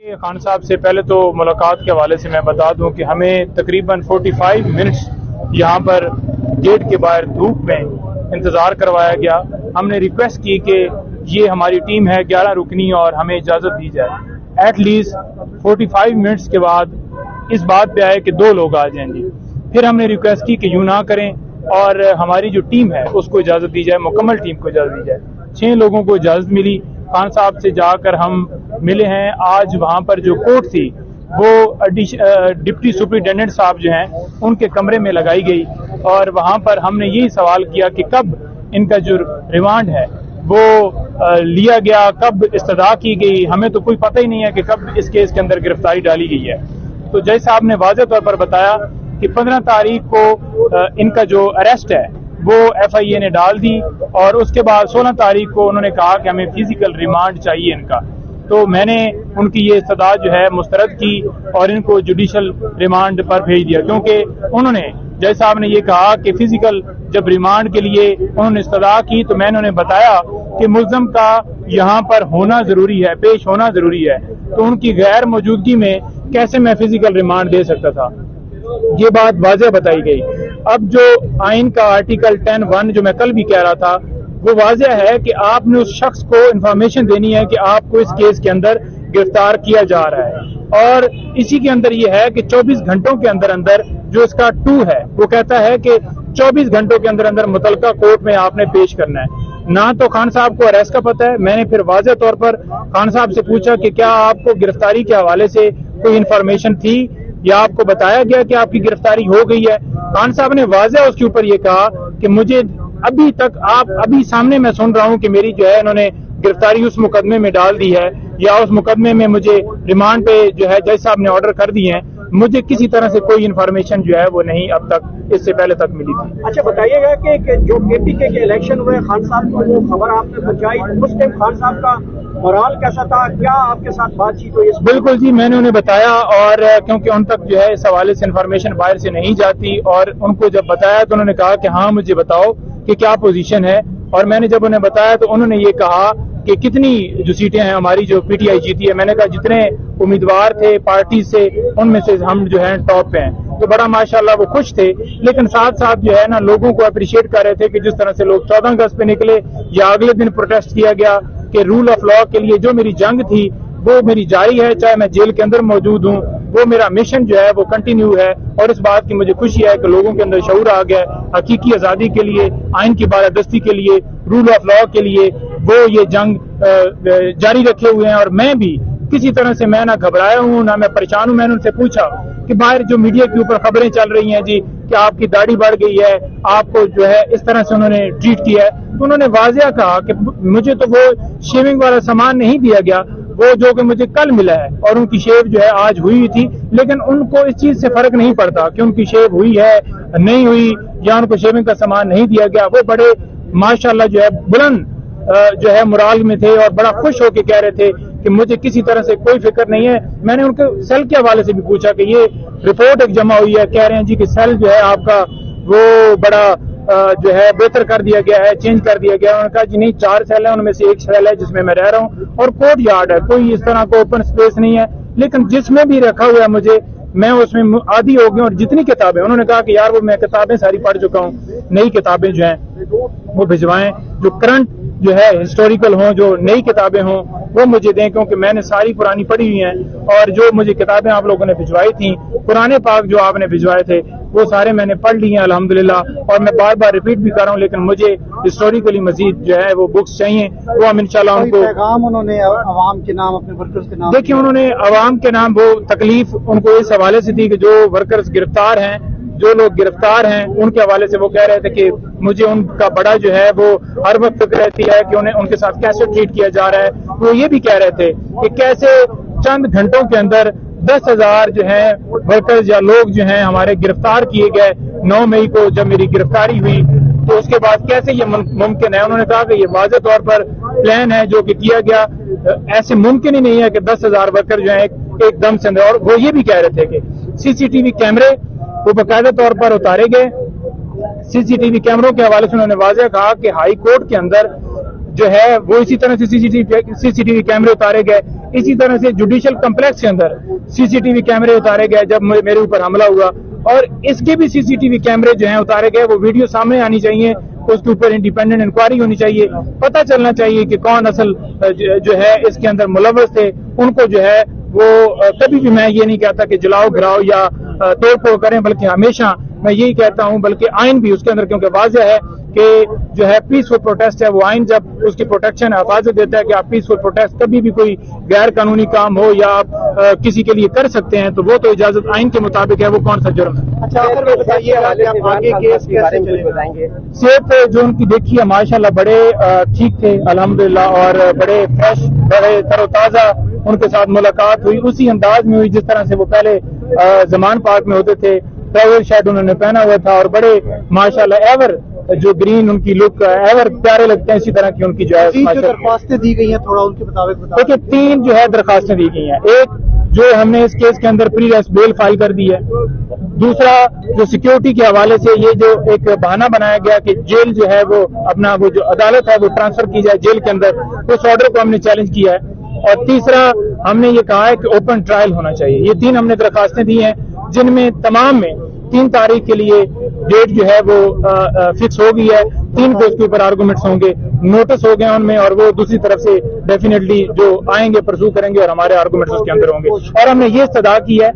खान साहब से पहले तो मुलाकात के हवाले से मैं बता दूं कि हमें तकरीबन 45 मिनट्स यहाँ पर गेट के बाहर धूप में इंतज़ार करवाया गया। हमने रिक्वेस्ट की कि ये हमारी टीम है 11 रुकनी और हमें इजाज़त दी जाए। एटलीस्ट 45 मिनट्स के बाद इस बात पे आए कि 2 लोग आ जाएंगे। फिर हमने रिक्वेस्ट की कि यूँ ना करें और हमारी जो टीम है उसको इजाज़त दी जाए, मुकम्मल टीम को इजाज़त दी जाए। 6 लोगों को इजाज़त मिली। खान साहब से जाकर हम मिले हैं। आज वहाँ पर जो कोर्ट थी वो डिप्टी सुपरिटेंडेंट साहब जो हैं उनके कमरे में लगाई गई और वहाँ पर हमने यही सवाल किया कि कब इनका जो रिमांड है वो लिया गया, कब इस्तदा की गई। हमें तो कोई पता ही नहीं है कि कब इस केस के अंदर गिरफ्तारी डाली गई है। तो जज साहब ने वाज़ेह तौर पर बताया कि 15 तारीख को इनका जो अरेस्ट है वो FIA ने डाल दी और उसके बाद 16 तारीख को उन्होंने कहा कि हमें फिजिकल रिमांड चाहिए इनका। तो मैंने उनकी ये इस्तदा जो है मुस्तरद की और इनको जुडिशल रिमांड पर भेज दिया, क्योंकि उन्होंने जज साहब ने ये कहा कि फिजिकल जब रिमांड के लिए उन्होंने इस्तदा की तो मैंने उन्हें बताया कि मुल्ज़म का यहाँ पर होना जरूरी है, पेश होना जरूरी है। तो उनकी गैर मौजूदगी में कैसे मैं फिजिकल रिमांड दे सकता था, ये बात वाज़ेह बताई गई। अब जो आइन का आर्टिकल 10(1) जो मैं कल भी कह रहा था वो वाज़ेह है कि आपने उस शख्स को इंफॉर्मेशन देनी है कि आपको इस केस के अंदर गिरफ्तार किया जा रहा है और इसी के अंदर ये है कि 24 घंटों के अंदर अंदर जो इसका 2 है वो कहता है कि 24 घंटों के अंदर अंदर मुतलका कोर्ट में आपने पेश करना है। ना तो खान साहब को अरेस्ट का पता है। मैंने फिर वाज़ेह तौर पर खान साहब से पूछा कि क्या आपको गिरफ्तारी के हवाले से कोई इंफॉर्मेशन थी या आपको बताया गया कि आपकी गिरफ्तारी हो गई है। खान साहब ने वाज़ेह उसके ऊपर ये कहा कि मुझे अभी तक अभी सामने मैं सुन रहा हूं कि मेरी जो है इन्होंने गिरफ्तारी उस मुकदमे में डाल दी है या उस मुकदमे में मुझे रिमांड पे जो है जज साहब ने ऑर्डर कर दिए हैं। मुझे किसी तरह से कोई इन्फॉर्मेशन जो है वो नहीं अब तक इससे पहले तक मिली थी। अच्छा बताइएगा कि जो KPK के इलेक्शन हुए खान साहब को वो खबर आपने पहुंचाई, उस टाइम खान साहब का मोराल कैसा था, क्या आपके साथ बातचीत हुई? बिल्कुल जी, मैंने उन्हें बताया और क्योंकि उन तक जो है इस हवाले से इन्फॉर्मेशन बाहर से नहीं जाती और उनको जब बताया तो उन्होंने कहा कि हाँ मुझे बताओ कि क्या पोजीशन है। और मैंने जब उन्हें बताया तो उन्होंने ये कहा कि कितनी जो सीटें हैं हमारी जो PTI जीती है। मैंने कहा जितने उम्मीदवार थे पार्टी से उनमें से हम जो है टॉप पे हैं। तो बड़ा माशाल्लाह वो खुश थे, लेकिन साथ साथ जो है ना लोगों को अप्रिशिएट कर रहे थे कि जिस तरह से लोग 14 अगस्त पे निकले या अगले दिन प्रोटेस्ट किया गया कि रूल ऑफ लॉ के लिए जो मेरी जंग थी वो मेरी जारी है, चाहे मैं जेल के अंदर मौजूद हूँ, वो मेरा मिशन जो है वो कंटिन्यू है। और इस बात की मुझे खुशी है कि लोगों के अंदर शऊर आ गया हकीकी आज़ादी के लिए, आइन की बालादस्ती के लिए, रूल ऑफ लॉ के लिए वो ये जंग जारी रखे हुए हैं। और मैं भी किसी तरह से मैं ना घबराया हूँ ना मैं परेशान हूँ। मैंने उनसे पूछा कि बाहर जो मीडिया के ऊपर खबरें चल रही हैं जी कि आपकी दाढ़ी बढ़ गई है, आपको जो है इस तरह से उन्होंने ट्रीट किया है, तो उन्होंने वाज़ेह कहा कि मुझे तो वो शेविंग वाला सामान नहीं दिया गया, वो जो कि मुझे कल मिला है। और उनकी शेव जो है आज हुई थी, लेकिन उनको इस चीज से फर्क नहीं पड़ता कि उनकी शेव हुई है नहीं हुई या उनको शेविंग का सामान नहीं दिया गया। वो बड़े माशाल्लाह जो है बुलंद जो है मुराल में थे और बड़ा खुश होकर कह रहे थे कि मुझे किसी तरह से कोई फिक्र नहीं है। मैंने उनके सेल के हवाले से भी पूछा कि ये रिपोर्ट एक जमा हुई है, कह रहे हैं जी कि सेल जो है आपका वो बड़ा जो है बेहतर कर दिया गया है, चेंज कर दिया गया है। उन्होंने कहा जी नहीं 4 सेल है, उनमें से एक सेल है जिसमें मैं रह रहा हूँ और कोर्ट यार्ड है, कोई इस तरह का ओपन स्पेस नहीं है। लेकिन जिसमें भी रखा हुआ है मुझे, मैं उसमें आदी हो गई। और जितनी किताबें, उन्होंने कहा कि यार वो मैं किताबें सारी पढ़ चुका हूँ, नई किताबें जो हैं वो भिजवाएं, जो करंट जो है हिस्टोरिकल हों, जो नई किताबें हों वो मुझे दें, क्योंकि मैंने सारी पुरानी पढ़ी हुई हैं। और जो मुझे किताबें आप लोगों ने भिजवाई थी, पुराने पाक जो आपने भिजवाए थे वो सारे मैंने पढ़ ली हैं अल्हम्दुलिल्लाह। और मैं बार बार रिपीट भी कर रहा हूँ, लेकिन मुझे हिस्टोरिकली मजीद जो है वो बुक्स चाहिए, वो हम इंशाल्लाह उनको पैगाम उन्होंने अवाम के नाम, अपने वर्कर्स के नाम, देखिए उन्होंने अवाम के नाम वो तकलीफ उनको इस हवाले से थी कि जो वर्कर्स गिरफ्तार हैं, जो लोग गिरफ्तार हैं उनके हवाले से वो कह रहे थे कि मुझे उनका बड़ा जो है वो हर वक्त फिक्र रहती है कि उन्हें उनके साथ कैसे ट्रीट किया जा रहा है। वो ये भी कह रहे थे कि कैसे चंद घंटों के अंदर 10,000 जो है वर्कर्स या लोग जो हैं हमारे गिरफ्तार किए गए 9 मई को जब मेरी गिरफ्तारी हुई, तो उसके बाद कैसे ये मुमकिन है। उन्होंने कहा कि ये वाज़ेह तौर पर प्लान है जो कि किया गया, ऐसे मुमकिन ही नहीं है कि 10,000 वर्कर जो है एकदम से अंदर। और वो ये भी कह रहे थे कि CCTV कैमरे वो बाकायदा तौर पर उतारे गए। CCTV कैमरों के हवाले से उन्होंने वाज़ेह कहा कि हाई कोर्ट के अंदर जो है वो इसी तरह से CCTV कैमरे उतारे गए। इसी तरह से जुडिशल कम्प्लेक्स के अंदर सीसीटीवी कैमरे उतारे गए जब मेरे ऊपर हमला हुआ, और इसके भी सीसीटीवी कैमरे जो हैं उतारे गए, वो वीडियो सामने आनी चाहिए, उसके ऊपर इंडिपेंडेंट इंक्वायरी होनी चाहिए, पता चलना चाहिए कि कौन असल जो है इसके अंदर मुलव्वस थे। उनको जो है वो कभी भी मैं ये नहीं कहता कि जलाओ गिराओ या तोड़ फोड़ करें, बल्कि हमेशा मैं यही कहता हूं, बल्कि आइन भी उसके अंदर, क्योंकि वाज़ेह है कि जो है पीसफुल प्रोटेस्ट है, वो आइन जब उसकी प्रोटेक्शन हिफाजत देता है कि आप पीसफुल प्रोटेस्ट कभी भी कोई गैर कानूनी काम हो या आप किसी के लिए कर सकते हैं, तो वो तो इजाजत आइन के मुताबिक है, वो कौन सा जुर्म है। अच्छा, आखिर में बताइए आप आगे केस कैसे चलेगा? सेहत जो उनकी देखी है माशाल्लाह बड़े ठीक थे अल्हम्दुलिल्लाह, और बड़े फ्रेश, बड़े तरोताजा उनके साथ मुलाकात हुई, उसी अंदाज में हुई जिस तरह से वो पहले जमान पार्क में होते थे। ट्रैवल शर्ट उन्होंने पहना हुआ था और बड़े माशाल्लाह एवर जो ग्रीन उनकी लुक एवर प्यारे लगते हैं, इसी तरह की उनकी जो है दरख्वास्तें दी गई हैं, थोड़ा उनके मुताबिक बताओ। देखिए 3 जो है दरखास्तें दी गई हैं। एक जो हमने इस केस के अंदर प्री अरेस्ट बेल फाइल कर दी है। दूसरा जो सिक्योरिटी के हवाले से ये जो एक बहाना बनाया गया कि जेल जो है वो अपना वो जो अदालत है वो ट्रांसफर की जाए जेल के अंदर, उस ऑर्डर को हमने चैलेंज किया है। और तीसरा हमने ये कहा है कि ओपन ट्रायल होना चाहिए। ये 3 हमने दरखास्तें दी हैं, जिनमें तमाम में 3 तारीख के लिए डेट जो है वो फिक्स हो गई है। 3 को उसके ऊपर आर्गूमेंट्स होंगे, नोटिस हो गए उनमें, और वो दूसरी तरफ से डेफिनेटली जो आएंगे परसू करेंगे और हमारे आर्गूमेंट्स उसके अंदर होंगे। और हमने ये इस्तदा की है